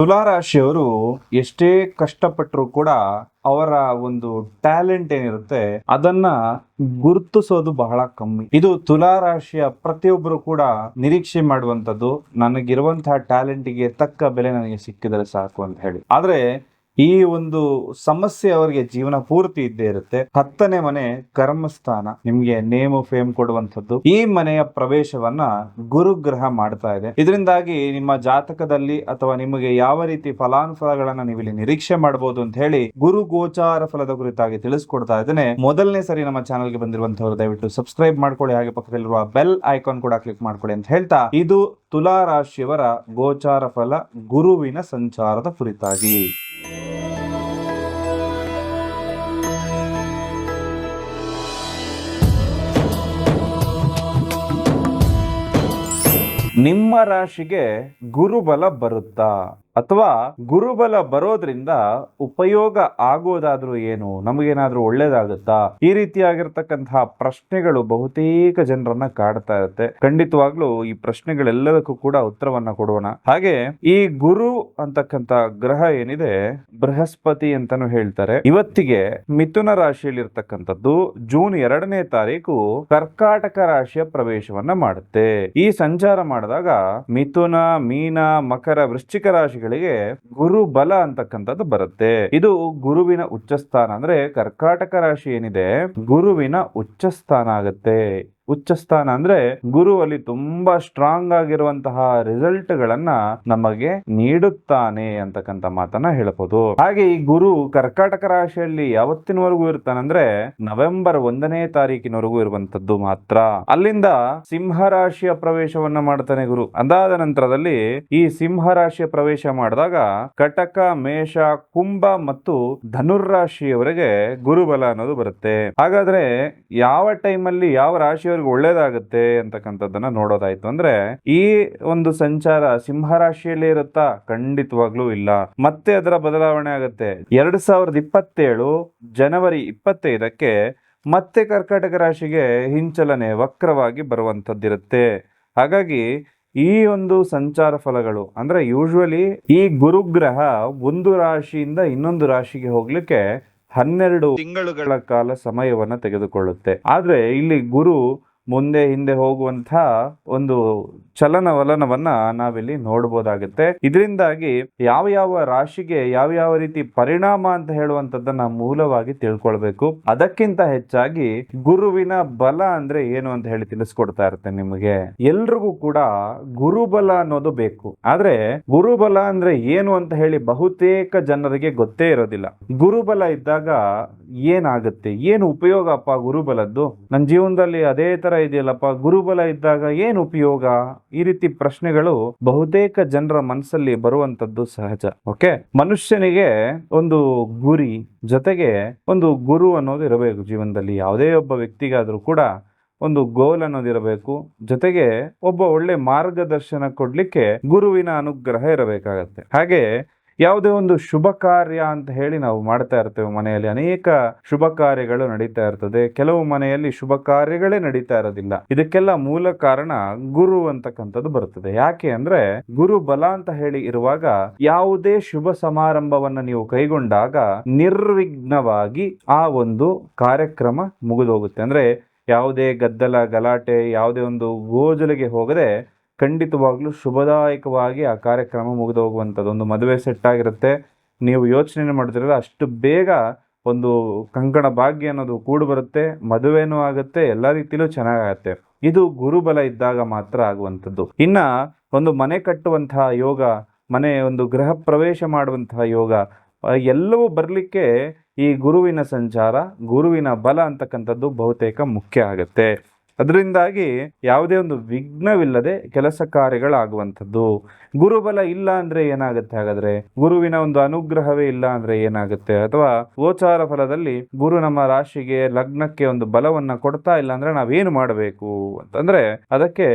ತುಲಾರಾಶಿಯವರು ಎಷ್ಟೇ ಕಷ್ಟಪಟ್ಟರು ಕೂಡ ಅವರ ಒಂದು ಟ್ಯಾಲೆಂಟ್ ಏನಿರುತ್ತೆ ಅದನ್ನ ಗುರುತಿಸೋದು ಬಹಳ ಕಮ್ಮಿ. ಇದು ತುಲಾರಾಶಿಯ ಪ್ರತಿಯೊಬ್ಬರು ಕೂಡ ನಿರೀಕ್ಷೆ ಮಾಡುವಂತದ್ದು, ನನಗಿರುವಂತಹ ಟ್ಯಾಲೆಂಟ್ಗೆ ತಕ್ಕ ಬೆಲೆ ನನಗೆ ಸಿಕ್ಕಿದರೆ ಸಾಕು ಅಂತ ಹೇಳಿ. ಆದ್ರೆ ಈ ಒಂದು ಸಮಸ್ಯೆ ಅವರಿಗೆ ಜೀವನ ಪೂರ್ತಿ ಇದ್ದೇ ಇರುತ್ತೆ. 10ನೇ ಮನೆ ಕರ್ಮಸ್ಥಾನ, ನಿಮ್ಗೆ ನೇಮ್ ಫೇಮ್ ಕೊಡುವಂಥದ್ದು. ಈ ಮನೆಯ ಪ್ರವೇಶವನ್ನ ಗುರುಗ್ರಹ ಮಾಡ್ತಾ ಇದೆ. ಇದರಿಂದಾಗಿ ನಿಮ್ಮ ಜಾತಕದಲ್ಲಿ ಅಥವಾ ನಿಮಗೆ ಯಾವ ರೀತಿ ಫಲಾನುಫಲಗಳನ್ನ ನೀವು ಇಲ್ಲಿ ನಿರೀಕ್ಷೆ ಮಾಡಬಹುದು ಅಂತ ಹೇಳಿ ಗುರು ಗೋಚಾರ ಫಲದ ಕುರಿತಾಗಿ ತಿಳಿಸ್ಕೊಡ್ತಾ ಇದ್ದೇನೆ. ಮೊದಲನೇ ಸರಿ ನಮ್ಮ ಚಾನಲ್ಗೆ ಬಂದಿರುವಂತವರು ದಯವಿಟ್ಟು ಸಬ್ಸ್ಕ್ರೈಬ್ ಮಾಡ್ಕೊಳ್ಳಿ, ಹಾಗೆ ಪಕ್ಕದಲ್ಲಿರುವ ಬೆಲ್ ಐಕಾನ್ ಕೂಡ ಕ್ಲಿಕ್ ಮಾಡ್ಕೊಳ್ಳಿ ಅಂತ ಹೇಳ್ತಾ, ಇದು ತುಲಾ ರಾಶಿಯವರ ಗೋಚಾರ ಫಲ ಗುರುವಿನ ಸಂಚಾರದ ಕುರಿತಾಗಿ. ನಿಮ್ಮ ರಾಶಿಗೆ ಗುರುಬಲ ಬರುತ್ತಾ ಅಥವಾ ಗುರುಬಲ ಬರೋದ್ರಿಂದ ಉಪಯೋಗ ಆಗೋದಾದ್ರೂ ಏನು, ನಮಗೇನಾದ್ರೂ ಒಳ್ಳೇದಾಗುತ್ತಾ? ಈ ರೀತಿಯಾಗಿರ್ತಕ್ಕಂತಹ ಪ್ರಶ್ನೆಗಳು ಬಹುತೇಕ ಜನರನ್ನ ಕಾಡ್ತಾ ಇರುತ್ತೆ. ಖಂಡಿತವಾಗ್ಲೂ ಈ ಪ್ರಶ್ನೆಗಳೆಲ್ಲದಕ್ಕೂ ಕೂಡ ಉತ್ತರವನ್ನ ಕೊಡೋಣ. ಹಾಗೆ ಈ ಗುರು ಅಂತಕ್ಕಂತ ಗ್ರಹ ಏನಿದೆ, ಬೃಹಸ್ಪತಿ ಅಂತಾನು ಹೇಳ್ತಾರೆ. ಇವತ್ತಿಗೆ ಮಿಥುನ ರಾಶಿಯಲ್ಲಿ ಇರ್ತಕ್ಕಂಥದ್ದು ಜೂನ್ 2ನೇ ತಾರೀಕು ಕರ್ಕಾಟಕ ರಾಶಿಯ ಪ್ರವೇಶವನ್ನ ಮಾಡುತ್ತೆ. ಈ ಸಂಚಾರ ಮಾಡಿದಾಗ ಮಿಥುನ, ಮೀನ, ಮಕರ, ವೃಶ್ಚಿಕ ರಾಶಿಗಳಿಗೆ ಗುರು ಬಲ ಅಂತಕ್ಕಂಥದ್ದು ಬರುತ್ತೆ. ಇದು ಗುರುವಿನ ಉಚ್ಚ ಸ್ಥಾನ. ಅಂದ್ರೆ ಕರ್ಕಾಟಕ ರಾಶಿ ಏನಿದೆ ಗುರುವಿನ ಉಚ್ಚ ಸ್ಥಾನ ಆಗುತ್ತೆ. ಉಚ್ಚ ಸ್ಥಾನ ಅಂದ್ರೆ ಗುರು ಅಲ್ಲಿ ತುಂಬಾ ಸ್ಟ್ರಾಂಗ್ ಆಗಿರುವಂತಹ ರಿಸಲ್ಟ್ ಗಳನ್ನ ನಮಗೆ ನೀಡುತ್ತಾನೆ ಅಂತಕ್ಕಂಥ ಮಾತನ್ನ ಹೇಳಬಹುದು. ಹಾಗೆ ಈ ಗುರು ಕರ್ಕಾಟಕ ರಾಶಿಯಲ್ಲಿ ಯಾವತ್ತಿನವರೆಗೂ ಇರ್ತಾನಂದ್ರೆ ನವೆಂಬರ್ 1ನೇ ತಾರೀಕಿನವರೆಗೂ ಇರುವಂತದ್ದು ಮಾತ್ರ. ಅಲ್ಲಿಂದ ಸಿಂಹ ರಾಶಿಯ ಪ್ರವೇಶವನ್ನ ಮಾಡ್ತಾನೆ ಗುರು. ಅದಾದ ನಂತರದಲ್ಲಿ ಈ ಸಿಂಹ ರಾಶಿಯ ಪ್ರವೇಶ ಮಾಡಿದಾಗ ಕಟಕ, ಮೇಷ, ಕುಂಭ ಮತ್ತು ಧನುರ್ರಾಶಿಯವರೆಗೆ ಗುರುಬಲ ಅನ್ನೋದು ಬರುತ್ತೆ. ಹಾಗಾದ್ರೆ ಯಾವ ಟೈಮಲ್ಲಿ ಯಾವ ರಾಶಿಯವರೆಗೆ ಒಳ್ಳೇದಾಗುತ್ತೆ ಅಂತಕ್ಕಂಥದ್ದನ್ನ ನೋಡೋದಾಯ್ತು ಅಂದ್ರೆ, ಈ ಒಂದು ಸಂಚಾರ ಸಿಂಹ ರಾಶಿಯಲ್ಲಿ ಇರುತ್ತಾ? ಖಂಡಿತವಾಗ್ಲೂ ಇಲ್ಲ. ಮತ್ತೆ ಅದರ ಬದಲಾವಣೆ ಆಗುತ್ತೆ. 2027 ಜನವರಿ 25ಕ್ಕೆ ಮತ್ತೆ ಕರ್ಕಾಟಕ ರಾಶಿಗೆ ಹಿಂಚಲನೆ ವಕ್ರವಾಗಿ ಬರುವಂತದ್ದಿರುತ್ತೆ. ಹಾಗಾಗಿ ಈ ಒಂದು ಸಂಚಾರ ಫಲಗಳು ಅಂದ್ರೆ ಯೂಶುವಲಿ ಈ ಗುರುಗ್ರಹ ಒಂದು ರಾಶಿಯಿಂದ ಇನ್ನೊಂದು ರಾಶಿಗೆ ಹೋಗ್ಲಿಕ್ಕೆ 12 ತಿಂಗಳುಗಳ ಕಾಲ ಸಮಯವನ್ನ ತೆಗೆದುಕೊಳ್ಳುತ್ತೆ. ಆದ್ರೆ ಇಲ್ಲಿ ಗುರು ಮುಂದೆ ಹಿಂದೆ ಹೋಗುವಂತ ಒಂದು ಚಲನವಲನವನ್ನ ನಾವಿಲ್ಲಿ ನೋಡಬಹುದಾಗುತ್ತೆ. ಇದರಿಂದಾಗಿ ಯಾವ ಯಾವ ರಾಶಿಗೆ ಯಾವ ರೀತಿ ಪರಿಣಾಮ ಅಂತ ಹೇಳುವಂತದ್ದನ್ನ ಮೂಲವಾಗಿ ತಿಳ್ಕೊಳ್ಬೇಕು. ಅದಕ್ಕಿಂತ ಹೆಚ್ಚಾಗಿ ಗುರುವಿನ ಬಲ ಅಂದ್ರೆ ಏನು ಅಂತ ಹೇಳಿ ತಿಳಿಸ್ಕೊಡ್ತಾ ಇರುತ್ತೆ ನಿಮಗೆ. ಎಲ್ರಿಗೂ ಕೂಡ ಗುರುಬಲ ಅನ್ನೋದು ಬೇಕು. ಆದ್ರೆ ಗುರುಬಲ ಅಂದ್ರೆ ಏನು ಅಂತ ಹೇಳಿ ಬಹುತೇಕ ಜನರಿಗೆ ಗೊತ್ತೇ ಇರೋದಿಲ್ಲ. ಗುರುಬಲ ಇದ್ದಾಗ ಏನಾಗುತ್ತೆ, ಏನು ಉಪಯೋಗಪ್ಪ ಗುರುಬಲದ್ದು, ನನ್ನ ಜೀವನದಲ್ಲಿ ಅದೇ ತರ ಇದೆಯಲ್ಲಪ್ಪ, ಗುರುಬಲ ಇದ್ದಾಗ ಏನು ಉಪಯೋಗ? ಈ ರೀತಿ ಪ್ರಶ್ನೆಗಳು ಬಹುತೇಕ ಜನರ ಮನಸ್ಸಲ್ಲಿ ಬರುವಂತದ್ದು ಸಹಜ. ಓಕೆ, ಮನುಷ್ಯನಿಗೆ ಒಂದು ಗುರಿ ಜೊತೆಗೆ ಒಂದು ಗುರು ಅನ್ನೋದು ಇರಬೇಕು ಜೀವನದಲ್ಲಿ. ಯಾವುದೇ ಒಬ್ಬ ವ್ಯಕ್ತಿಗಾದ್ರೂ ಕೂಡ ಒಂದು ಗೋಲ್ ಅನ್ನೋದಿರಬೇಕು, ಜೊತೆಗೆ ಒಬ್ಬ ಒಳ್ಳೆ ಮಾರ್ಗದರ್ಶನ ಕೊಡ್ಲಿಕ್ಕೆ ಗುರುವಿನ ಅನುಗ್ರಹ ಇರಬೇಕಾಗತ್ತೆ. ಹಾಗೆ ಯಾವುದೇ ಒಂದು ಶುಭ ಕಾರ್ಯ ಅಂತ ಹೇಳಿ ನಾವು ಮಾಡ್ತಾ ಇರ್ತೇವೆ. ಮನೆಯಲ್ಲಿ ಅನೇಕ ಶುಭ ಕಾರ್ಯಗಳು ನಡೀತಾ ಇರ್ತದೆ. ಕೆಲವು ಮನೆಯಲ್ಲಿ ಶುಭ ಕಾರ್ಯಗಳೇ ನಡೀತಾ ಇರೋದಿಲ್ಲ. ಇದಕ್ಕೆಲ್ಲ ಮೂಲ ಕಾರಣ ಗುರು ಅಂತಕ್ಕಂಥದ್ದು ಬರ್ತದೆ. ಯಾಕೆ ಅಂದ್ರೆ ಗುರು ಬಲ ಅಂತ ಹೇಳಿ ಇರುವಾಗ ಯಾವುದೇ ಶುಭ ಸಮಾರಂಭವನ್ನ ನೀವು ಕೈಗೊಂಡಾಗ ನಿರ್ವಿಘ್ನವಾಗಿ ಆ ಒಂದು ಕಾರ್ಯಕ್ರಮ ಮುಗಿದೋಗುತ್ತೆ. ಅಂದ್ರೆ ಯಾವುದೇ ಗದ್ದಲ ಗಲಾಟೆ, ಯಾವುದೇ ಒಂದು ಗೋಜಲಿಗೆ ಹೋಗದೆ ಖಂಡಿತವಾಗ್ಲೂ ಶುಭದಾಯಕವಾಗಿ ಆ ಕಾರ್ಯಕ್ರಮ ಮುಗಿದು ಹೋಗುವಂಥದ್ದು. ಒಂದು ಮದುವೆ ಸೆಟ್ ಆಗಿರುತ್ತೆ, ನೀವು ಯೋಚನೆ ಮಾಡಿದ್ರಲ್ಲ ಅಷ್ಟು ಬೇಗ ಒಂದು ಕಂಕಣ ಭಾಗ್ಯ ಅನ್ನೋದು ಕೂಡು ಬರುತ್ತೆ, ಮದುವೆನೂ ಆಗುತ್ತೆ, ಎಲ್ಲ ರೀತಿಲೂ ಚೆನ್ನಾಗಾಗತ್ತೆ. ಇದು ಗುರುಬಲ ಇದ್ದಾಗ ಮಾತ್ರ ಆಗುವಂಥದ್ದು. ಇನ್ನ ಒಂದು ಮನೆ ಕಟ್ಟುವಂತಹ ಯೋಗ, ಮನೆ ಒಂದು ಗೃಹ ಪ್ರವೇಶ ಮಾಡುವಂತಹ ಯೋಗ, ಎಲ್ಲವೂ ಬರಲಿಕ್ಕೆ ಈ ಗುರುವಿನ ಸಂಚಾರ, ಗುರುವಿನ ಬಲ ಅಂತಕ್ಕಂಥದ್ದು ಬಹುತೇಕ ಮುಖ್ಯ ಆಗುತ್ತೆ. ಅದರಿಂದಾಗಿ ಯಾವುದೇ ಒಂದು ವಿಘ್ನವಿಲ್ಲದೆ ಕೆಲಸ ಕಾರ್ಯಗಳಾಗುವಂಥದ್ದು. ಗುರುಬಲ ಇಲ್ಲ ಅಂದ್ರೆ ಏನಾಗುತ್ತೆ? ಹಾಗಾದ್ರೆ ಗುರುವಿನ ಒಂದು ಅನುಗ್ರಹವೇ ಇಲ್ಲ ಅಂದ್ರೆ ಏನಾಗುತ್ತೆ? ಅಥವಾ ಗೋಚಾರ ಫಲದಲ್ಲಿ ಗುರು ನಮ್ಮ ರಾಶಿಗೆ ಲಗ್ನಕ್ಕೆ ಒಂದು ಬಲವನ್ನ ಕೊಡ್ತಾ ಇಲ್ಲ ಅಂದ್ರೆ ನಾವೇನು ಮಾಡಬೇಕು ಅಂತಂದ್ರೆ ಅದಕ್ಕೆ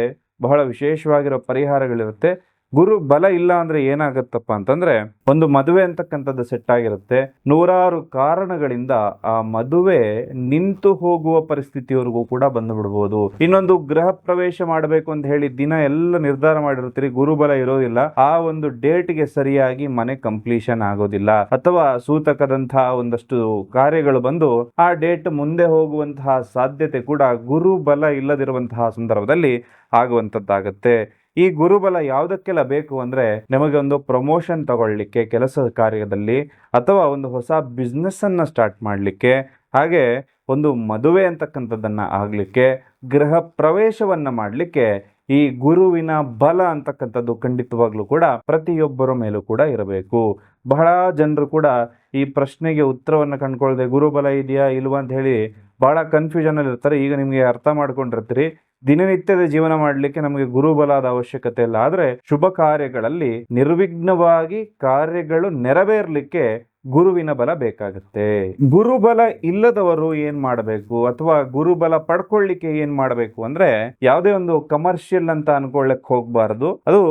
ಬಹಳ ವಿಶೇಷವಾಗಿರೋ ಪರಿಹಾರಗಳಿರುತ್ತೆ. ಗುರು ಬಲ ಇಲ್ಲ ಅಂದ್ರೆ ಏನಾಗತ್ತಪ್ಪ ಅಂತಂದ್ರೆ, ಒಂದು ಮದುವೆ ಅಂತಕ್ಕಂಥದ್ದು ಸೆಟ್ ಆಗಿರುತ್ತೆ, ನೂರಾರು ಕಾರಣಗಳಿಂದ ಆ ಮದುವೆ ನಿಂತು ಹೋಗುವ ಪರಿಸ್ಥಿತಿವರೆಗೂ ಕೂಡ ಬಂದು ಬಿಡ್ಬೋದು. ಇನ್ನೊಂದು, ಗೃಹ ಪ್ರವೇಶ ಮಾಡಬೇಕು ಅಂತ ಹೇಳಿ ದಿನ ಎಲ್ಲ ನಿರ್ಧಾರ ಮಾಡಿರ್ತೀರಿ, ಗುರುಬಲ ಇರೋದಿಲ್ಲ, ಆ ಒಂದು ಡೇಟ್ಗೆ ಸರಿಯಾಗಿ ಮನೆ ಕಂಪ್ಲೀಷನ್ ಆಗೋದಿಲ್ಲ, ಅಥವಾ ಸೂತಕದಂತಹ ಒಂದಷ್ಟು ಕಾರ್ಯಗಳು ಬಂದು ಆ ಡೇಟ್ ಮುಂದೆ ಹೋಗುವಂತಹ ಸಾಧ್ಯತೆ ಕೂಡ ಗುರುಬಲ ಇಲ್ಲದಿರುವಂತಹ ಸಂದರ್ಭದಲ್ಲಿ ಆಗುವಂತದ್ದಾಗತ್ತೆ. ಈ ಗುರುಬಲ ಯಾವುದಕ್ಕೆಲ್ಲ ಬೇಕು ಅಂದ್ರೆ, ನಿಮಗೆ ಒಂದು ಪ್ರಮೋಷನ್ ತಗೊಳ್ಳಿಕ್ಕೆ ಕೆಲಸ ಕಾರ್ಯದಲ್ಲಿ, ಅಥವಾ ಒಂದು ಹೊಸ ಬಿಸ್ನೆಸ್ ಅನ್ನ ಸ್ಟಾರ್ಟ್ ಮಾಡಲಿಕ್ಕೆ, ಹಾಗೆ ಒಂದು ಮದುವೆ ಅಂತಕ್ಕಂಥದ್ದನ್ನ ಆಗ್ಲಿಕ್ಕೆ, ಗೃಹ ಪ್ರವೇಶವನ್ನ ಮಾಡಲಿಕ್ಕೆ ಈ ಗುರುವಿನ ಬಲ ಅಂತಕ್ಕಂಥದ್ದು ಖಂಡಿತವಾಗ್ಲೂ ಕೂಡ ಪ್ರತಿಯೊಬ್ಬರ ಮೇಲೂ ಕೂಡ ಇರಬೇಕು. ಬಹಳ ಜನರು ಕೂಡ ಈ ಪ್ರಶ್ನೆಗೆ ಉತ್ತರವನ್ನು ಕಂಡುಕೊಳ್ಳದೆ ಗುರುಬಲ ಇದೆಯಾ ಇಲ್ವಾ ಅಂತ ಹೇಳಿ ಬಹಳ ಕನ್ಫ್ಯೂಷನ್ ಅಲ್ಲಿ ಇರ್ತಾರೆ. ಈಗ ನಿಮ್ಗೆ ಅರ್ಥ ಮಾಡ್ಕೊಂಡಿರ್ತೀರಿ, ದಿನನಿತ್ಯದ ಜೀವನ ಮಾಡಲಿಕ್ಕೆ ನಮಗೆ ಗುರುಬಲದ ಅವಶ್ಯಕತೆ ಇಲ್ಲ, ಆದ್ರೆ ಶುಭ ಕಾರ್ಯಗಳಲ್ಲಿ ನಿರ್ವಿಘ್ನವಾಗಿ ಕಾರ್ಯಗಳು ನೆರವೇರ್ಲಿಕ್ಕೆ ಗುರುವಿನ ಬಲ ಬೇಕಾಗುತ್ತೆ. ಗುರುಬಲ ಇಲ್ಲದವರು ಏನ್ ಮಾಡಬೇಕು, ಅಥವಾ ಗುರುಬಲ ಪಡ್ಕೊಳ್ಳಿಕ್ಕೆ ಏನ್ ಮಾಡಬೇಕು ಅಂದ್ರೆ, ಯಾವುದೇ ಒಂದು ಕಮರ್ಷಿಯಲ್ ಅಂತ ಅನ್ಕೊಳ್ಳಕ್ ಹೋಗ್ಬಾರ್ದು. ಅದು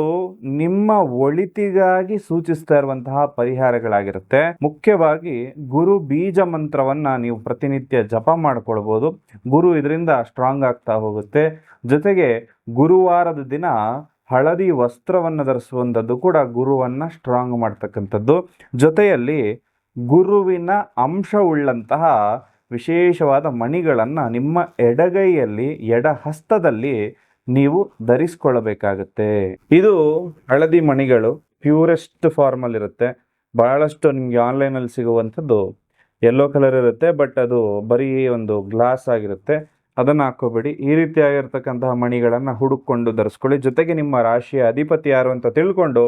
ನಿಮ್ಮ ಒಳಿತಿಗಾಗಿ ಸೂಚಿಸ್ತಾ ಇರುವಂತಹ ಪರಿಹಾರಗಳಾಗಿರುತ್ತೆ. ಮುಖ್ಯವಾಗಿ ಗುರು ಬೀಜ ಮಂತ್ರವನ್ನ ನೀವು ಪ್ರತಿನಿತ್ಯ ಜಪ ಮಾಡ್ಕೊಳ್ಬಹುದು. ಗುರು ಇದರಿಂದ ಸ್ಟ್ರಾಂಗ್ ಆಗ್ತಾ ಹೋಗುತ್ತೆ. ಜೊತೆಗೆ ಗುರುವಾರದ ದಿನ ಹಳದಿ ವಸ್ತ್ರವನ್ನು ಧರಿಸುವಂಥದ್ದು ಕೂಡ ಗುರುವನ್ನ ಸ್ಟ್ರಾಂಗ್ ಮಾಡ್ತಕ್ಕಂಥದ್ದು. ಜೊತೆಯಲ್ಲಿ ಗುರುವಿನ ಅಂಶವುಳ್ಳಂತಹ ವಿಶೇಷವಾದ ಮಣಿಗಳನ್ನು ನಿಮ್ಮ ಎಡಗೈಯಲ್ಲಿ, ಎಡ ಹಸ್ತದಲ್ಲಿ ನೀವು ಧರಿಸ್ಕೊಳ್ಳಬೇಕಾಗತ್ತೆ. ಇದು ಹಳದಿ ಮಣಿಗಳು ಪ್ಯೂರೆಸ್ಟ್ ಫಾರ್ಮಲ್ ಇರುತ್ತೆ. ಬಹಳಷ್ಟು ನಿಮಗೆ ಆನ್ಲೈನಲ್ಲಿ ಸಿಗುವಂಥದ್ದು ಯೆಲ್ಲೋ ಕಲರ್ ಇರುತ್ತೆ, ಬಟ್ ಅದು ಬರೀ ಒಂದು ಗ್ಲಾಸ್ ಆಗಿರುತ್ತೆ. ಅದನ್ನು ಹಾಕೋಬೇಡಿ. ಈ ರೀತಿಯಾಗಿರ್ತಕ್ಕಂತಹ ಮಣಿಗಳನ್ನು ಹುಡುಕೊಂಡು ಧರಿಸ್ಕೊಳ್ಳಿ. ಜೊತೆಗೆ ನಿಮ್ಮ ರಾಶಿಯ ಅಧಿಪತಿ ಯಾರು ಅಂತ ತಿಳ್ಕೊಂಡು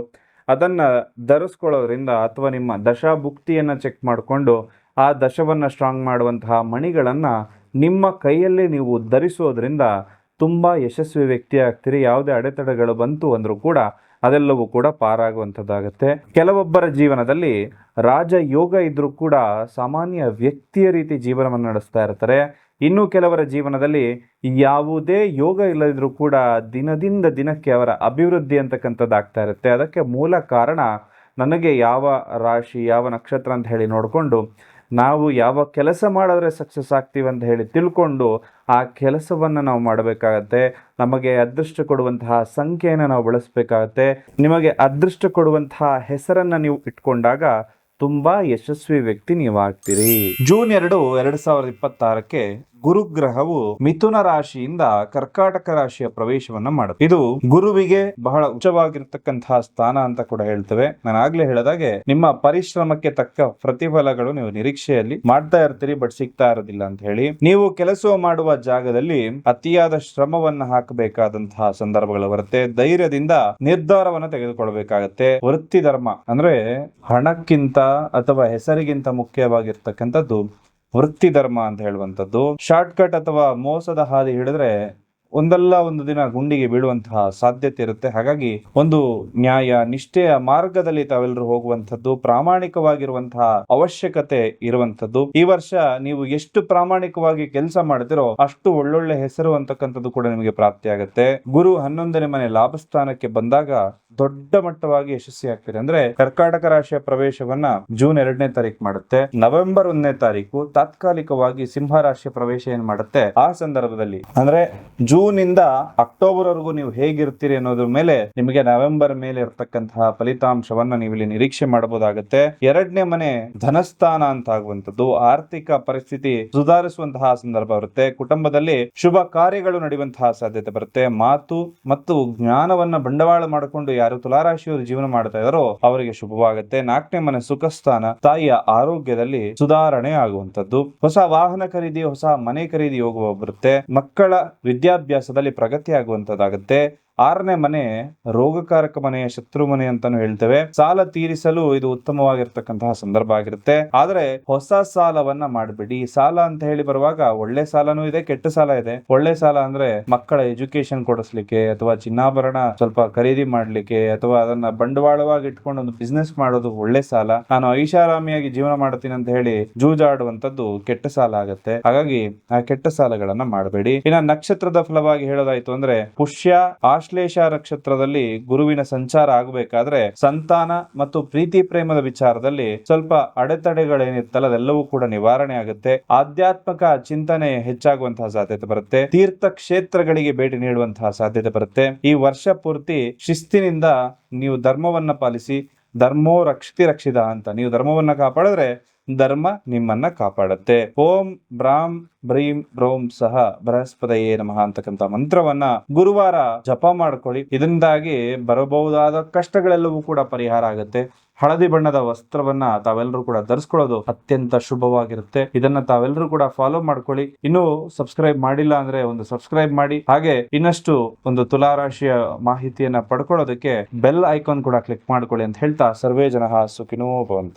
ಅದನ್ನು ಧರಿಸ್ಕೊಳ್ಳೋದ್ರಿಂದ, ಅಥವಾ ನಿಮ್ಮ ದಶಾಭುಕ್ತಿಯನ್ನು ಚೆಕ್ ಮಾಡಿಕೊಂಡು ಆ ದಶವನ್ನು ಸ್ಟ್ರಾಂಗ್ ಮಾಡುವಂತಹ ಮಣಿಗಳನ್ನು ನಿಮ್ಮ ಕೈಯಲ್ಲಿ ನೀವು ಧರಿಸೋದ್ರಿಂದ ತುಂಬ ಯಶಸ್ವಿ ವ್ಯಕ್ತಿ ಆಗ್ತೀರಿ. ಯಾವುದೇ ಅಡೆತಡೆಗಳು ಬಂತು ಅಂದರೂ ಕೂಡ ಅದೆಲ್ಲವೂ ಕೂಡ ಪಾರಾಗುವಂಥದ್ದಾಗುತ್ತೆ. ಕೆಲವೊಬ್ಬರ ಜೀವನದಲ್ಲಿ ರಾಜಯೋಗ ಇದ್ರೂ ಕೂಡ ಸಾಮಾನ್ಯ ವ್ಯಕ್ತಿಯ ರೀತಿ ಜೀವನವನ್ನು ನಡೆಸ್ತಾ ಇರ್ತಾರೆ. ಇನ್ನು ಕೆಲವರ ಜೀವನದಲ್ಲಿ ಯಾವುದೇ ಯೋಗ ಇಲ್ಲದಿದ್ರೂ ಕೂಡ ದಿನದಿಂದ ದಿನಕ್ಕೆ ಅವರ ಅಭಿವೃದ್ಧಿ ಅಂತಕ್ಕಂಥದ್ದು ಆಗ್ತಾ ಇರುತ್ತೆ. ಅದಕ್ಕೆ ಮೂಲ ಕಾರಣ, ನನಗೆ ಯಾವ ರಾಶಿ, ಯಾವ ನಕ್ಷತ್ರ ಅಂತ ಹೇಳಿ ನೋಡಿಕೊಂಡು ನಾವು ಯಾವ ಕೆಲಸ ಮಾಡಿದ್ರೆ ಸಕ್ಸಸ್ ಆಗ್ತೀವಿ ಅಂತ ಹೇಳಿ ತಿಳ್ಕೊಂಡು ಆ ಕೆಲಸವನ್ನು ನಾವು ಮಾಡಬೇಕಾಗತ್ತೆ. ನಮಗೆ ಅದೃಷ್ಟ ಕೊಡುವಂತಹ ಸಂಖ್ಯೆಯನ್ನು ನಾವು ಬಳಸಬೇಕಾಗತ್ತೆ. ನಿಮಗೆ ಅದೃಷ್ಟ ಕೊಡುವಂತಹ ಹೆಸರನ್ನು ನೀವು ಇಟ್ಕೊಂಡಾಗ ತುಂಬಾ ಯಶಸ್ವಿ ವ್ಯಕ್ತಿ ನೀವಾಗ್ತೀರಿ. ಜೂನ್ 2, 2026ಕ್ಕೆ ಗುರುಗ್ರಹವು ಮಿಥುನ ರಾಶಿಯಿಂದ ಕರ್ಕಾಟಕ ರಾಶಿಯ ಪ್ರವೇಶವನ್ನ ಮಾಡುತ್ತೆ. ಇದು ಗುರುವಿಗೆ ಬಹಳ ಉಚ್ಚವಾಗಿರ್ತಕ್ಕಂತಹ ಸ್ಥಾನ ಅಂತ ಕೂಡ ಹೇಳ್ತೇವೆ. ನಾನು ಆಗ್ಲೇ ಹೇಳಿದಾಗೆ ನಿಮ್ಮ ಪರಿಶ್ರಮಕ್ಕೆ ತಕ್ಕ ಪ್ರತಿಫಲಗಳು ನೀವು ನಿರೀಕ್ಷೆಯಲ್ಲಿ ಮಾಡ್ತಾ ಇರ್ತೀರಿ, ಬಟ್ ಸಿಗ್ತಾ ಇರೋದಿಲ್ಲ ಅಂತ ಹೇಳಿ. ನೀವು ಕೆಲಸ ಮಾಡುವ ಜಾಗದಲ್ಲಿ ಅತಿಯಾದ ಶ್ರಮವನ್ನ ಹಾಕಬೇಕಾದಂತಹ ಸಂದರ್ಭಗಳು ಬರುತ್ತೆ. ಧೈರ್ಯದಿಂದ ನಿರ್ಧಾರವನ್ನ ತೆಗೆದುಕೊಳ್ಬೇಕಾಗತ್ತೆ. ವೃತ್ತಿ ಧರ್ಮ ಅಂದ್ರೆ ಹಣಕ್ಕಿಂತ ಅಥವಾ ಹೆಸರಿಗಿಂತ ಮುಖ್ಯವಾಗಿರ್ತಕ್ಕಂಥದ್ದು ವೃತ್ತಿ ಧರ್ಮ ಅಂತ ಹೇಳುವಂಥದ್ದು. ಶಾರ್ಟ್ ಕಟ್ ಅಥವಾ ಮೋಸದ ಹಾದಿ ಹಿಡಿದ್ರೆ ಒಂದಲ್ಲ ಒಂದು ದಿನ ಗುಂಡಿಗೆ ಬೀಳುವಂತಹ ಸಾಧ್ಯತೆ ಇರುತ್ತೆ. ಹಾಗಾಗಿ ಒಂದು ನ್ಯಾಯ ನಿಷ್ಠೆಯ ಮಾರ್ಗದಲ್ಲಿ ತಾವೆಲ್ಲರೂ ಹೋಗುವಂಥದ್ದು, ಪ್ರಾಮಾಣಿಕವಾಗಿರುವಂತಹ ಅವಶ್ಯಕತೆ ಇರುವಂಥದ್ದು. ಈ ವರ್ಷ ನೀವು ಎಷ್ಟು ಪ್ರಾಮಾಣಿಕವಾಗಿ ಕೆಲಸ ಮಾಡ್ತಿರೋ ಅಷ್ಟು ಒಳ್ಳೊಳ್ಳೆ ಹೆಸರು ಅಂತಕ್ಕಂಥದ್ದು ಕೂಡ ನಿಮಗೆ ಪ್ರಾಪ್ತಿ ಆಗುತ್ತೆ. ಗುರು 11ನೇ ಮನೆ ಲಾಭಸ್ಥಾನಕ್ಕೆ ಬಂದಾಗ ದೊಡ್ಡ ಮಟ್ಟವಾಗಿ ಯಶಸ್ವಿ ಆಗ್ತೀರಿ. ಅಂದ್ರೆ ಕರ್ಕಾಟಕ ರಾಶಿಯ ಪ್ರವೇಶವನ್ನ ಜೂನ್ 2ನೇ ತಾರೀಕು ಮಾಡುತ್ತೆ. ನವೆಂಬರ್ 1ನೇ ತಾರೀಕು ತಾತ್ಕಾಲಿಕವಾಗಿ ಸಿಂಹ ರಾಶಿಯ ಪ್ರವೇಶ ಏನ್ ಮಾಡುತ್ತೆ, ಆ ಸಂದರ್ಭದಲ್ಲಿ ಅಂದ್ರೆ ಜೂನ್ ಇಂದ ಅಕ್ಟೋಬರ್ ವರೆಗೂ ನೀವು ಹೇಗಿರ್ತೀರಿ ಅನ್ನೋದ್ರ ಮೇಲೆ ನಿಮಗೆ ನವೆಂಬರ್ ಮೇಲೆ ಇರತಕ್ಕಂತಹ ಫಲಿತಾಂಶವನ್ನ ನೀವು ಇಲ್ಲಿ ನಿರೀಕ್ಷೆ ಮಾಡಬಹುದಾಗುತ್ತೆ. 2ನೇ ಮನೆ ಧನಸ್ಥಾನ ಅಂತ ಆಗುವಂತದ್ದು, ಆರ್ಥಿಕ ಪರಿಸ್ಥಿತಿ ಸುಧಾರಿಸುವಂತಹ ಸಂದರ್ಭ ಬರುತ್ತೆ. ಕುಟುಂಬದಲ್ಲಿ ಶುಭ ಕಾರ್ಯಗಳು ನಡೆಯುವಂತಹ ಸಾಧ್ಯತೆ ಬರುತ್ತೆ. ಮಾತು ಮತ್ತು ಜ್ಞಾನವನ್ನ ಬಂಡವಾಳ ಮಾಡಿಕೊಂಡು ಯಾರು ತುಲಾರಾಶಿಯವರು ಜೀವನ ಮಾಡ್ತಾ ಇದಾರೋ ಅವರಿಗೆ ಶುಭವಾಗುತ್ತೆ. 4ನೇ ಮನೆ ಸುಖ ಸ್ಥಾನ, ತಾಯಿಯ ಆರೋಗ್ಯದಲ್ಲಿ ಸುಧಾರಣೆ ಆಗುವಂತದ್ದು. ಹೊಸ ವಾಹನ ಖರೀದಿ, ಹೊಸ ಮನೆ ಖರೀದಿ ಯೋಗ ಬರುತ್ತೆ. ಮಕ್ಕಳ ವಿದ್ಯಾಭ್ಯಾಸದಲ್ಲಿ ಪ್ರಗತಿ ಆಗುವಂತದ್ದಾಗುತ್ತೆ. 6ನೇ ಮನೆ ರೋಗಕಾರಕ ಮನೆಯ ಶತ್ರು ಮನೆ ಅಂತಾನು ಹೇಳ್ತೇವೆ. ಸಾಲ ತೀರಿಸಲು ಇದು ಉತ್ತಮವಾಗಿರ್ತಕ್ಕಂತಹ ಸಂದರ್ಭ ಆಗಿರುತ್ತೆ. ಆದ್ರೆ ಹೊಸ ಸಾಲವನ್ನ ಮಾಡಬೇಡಿ. ಸಾಲ ಅಂತ ಹೇಳಿ ಬರುವಾಗ ಒಳ್ಳೆ ಸಾಲನೂ ಇದೆ, ಕೆಟ್ಟ ಸಾಲ ಇದೆ. ಒಳ್ಳೆ ಸಾಲ ಅಂದ್ರೆ ಮಕ್ಕಳ ಎಜುಕೇಶನ್ ಕೊಡಿಸ್ಲಿಕ್ಕೆ, ಅಥವಾ ಚಿನ್ನಾಭರಣ ಸ್ವಲ್ಪ ಖರೀದಿ ಮಾಡ್ಲಿಕ್ಕೆ, ಅಥವಾ ಅದನ್ನ ಬಂಡವಾಳವಾಗಿ ಇಟ್ಕೊಂಡು ಒಂದು ಬಿಸ್ನೆಸ್ ಮಾಡೋದು ಒಳ್ಳೆ ಸಾಲ. ನಾನು ಐಷಾರಾಮಿಯಾಗಿ ಜೀವನ ಮಾಡ್ತೀನಿ ಅಂತ ಹೇಳಿ ಜೂಜಾಡುವಂತದ್ದು ಕೆಟ್ಟ ಸಾಲ ಆಗುತ್ತೆ. ಹಾಗಾಗಿ ಆ ಕೆಟ್ಟ ಸಾಲಗಳನ್ನ ಮಾಡಬೇಡಿ. ಇನ್ನ ನಕ್ಷತ್ರದ ಫಲವಾಗಿ ಹೇಳೋದಾಯ್ತು ಅಂದ್ರೆ ಪುಷ್ಯ, ಆಶ್ಲೇಷ, ಆಶ್ಲೇಷ ನಕ್ಷತ್ರದಲ್ಲಿ ಗುರುವಿನ ಸಂಚಾರ ಆಗಬೇಕಾದ್ರೆ ಸಂತಾನ ಮತ್ತು ಪ್ರೀತಿ ಪ್ರೇಮದ ವಿಚಾರದಲ್ಲಿ ಸ್ವಲ್ಪ ಅಡೆತಡೆಗಳೇನಿತ್ತಲ್ಲ ಅದೆಲ್ಲವೂ ಕೂಡ ನಿವಾರಣೆ ಆಗುತ್ತೆ. ಆಧ್ಯಾತ್ಮಿಕ ಚಿಂತನೆ ಹೆಚ್ಚಾಗುವಂತಹ ಸಾಧ್ಯತೆ ಬರುತ್ತೆ. ತೀರ್ಥ ಕ್ಷೇತ್ರಗಳಿಗೆ ಭೇಟಿ ನೀಡುವಂತಹ ಸಾಧ್ಯತೆ ಬರುತ್ತೆ. ಈ ವರ್ಷ ಪೂರ್ತಿ ಶಿಸ್ತಿನಿಂದ ನೀವು ಧರ್ಮವನ್ನ ಪಾಲಿಸಿ. ಧರ್ಮೋ ರಕ್ಷತಿ ರಕ್ಷಿತ ಅಂತ ನೀವು ಧರ್ಮವನ್ನ ಕಾಪಾಡಿದ್ರೆ ಧರ್ಮ ನಿಮ್ಮನ್ನ ಕಾಪಾಡುತ್ತೆ. ಓಂ ಬ್ರಾಂ ಬ್ರೀಂ ಬ್ರೌಂ ಸಹ ಬೃಹಸ್ಪತಿಯೇ ನಮಃ ಅಂತಕ್ಕಂಥ ಮಂತ್ರವನ್ನ ಗುರುವಾರ ಜಪ ಮಾಡ್ಕೊಳ್ಳಿ. ಇದರಿಂದಾಗಿ ಬರಬಹುದಾದ ಕಷ್ಟಗಳೆಲ್ಲವೂ ಕೂಡ ಪರಿಹಾರ ಆಗುತ್ತೆ. ಹಳದಿ ಬಣ್ಣದ ವಸ್ತ್ರವನ್ನ ತಾವೆಲ್ಲರೂ ಕೂಡ ಧರಿಸ್ಕೊಳ್ಳೋದು ಅತ್ಯಂತ ಶುಭವಾಗಿರುತ್ತೆ. ಇದನ್ನ ತಾವೆಲ್ಲರೂ ಕೂಡ ಫಾಲೋ ಮಾಡ್ಕೊಳ್ಳಿ. ಇನ್ನು ಸಬ್ಸ್ಕ್ರೈಬ್ ಮಾಡಿಲ್ಲ ಅಂದ್ರೆ ಒಂದು ಸಬ್ಸ್ಕ್ರೈಬ್ ಮಾಡಿ. ಹಾಗೆ ಇನ್ನಷ್ಟು ಒಂದು ತುಲಾರಾಶಿಯ ಮಾಹಿತಿಯನ್ನ ಪಡ್ಕೊಳ್ಳೋದಕ್ಕೆ ಬೆಲ್ ಐಕಾನ್ ಕೂಡ ಕ್ಲಿಕ್ ಮಾಡ್ಕೊಳ್ಳಿ ಅಂತ ಹೇಳ್ತಾ ಸರ್ವೇ ಜನಃ ಸುಖಿನೋ ಭವಂತು.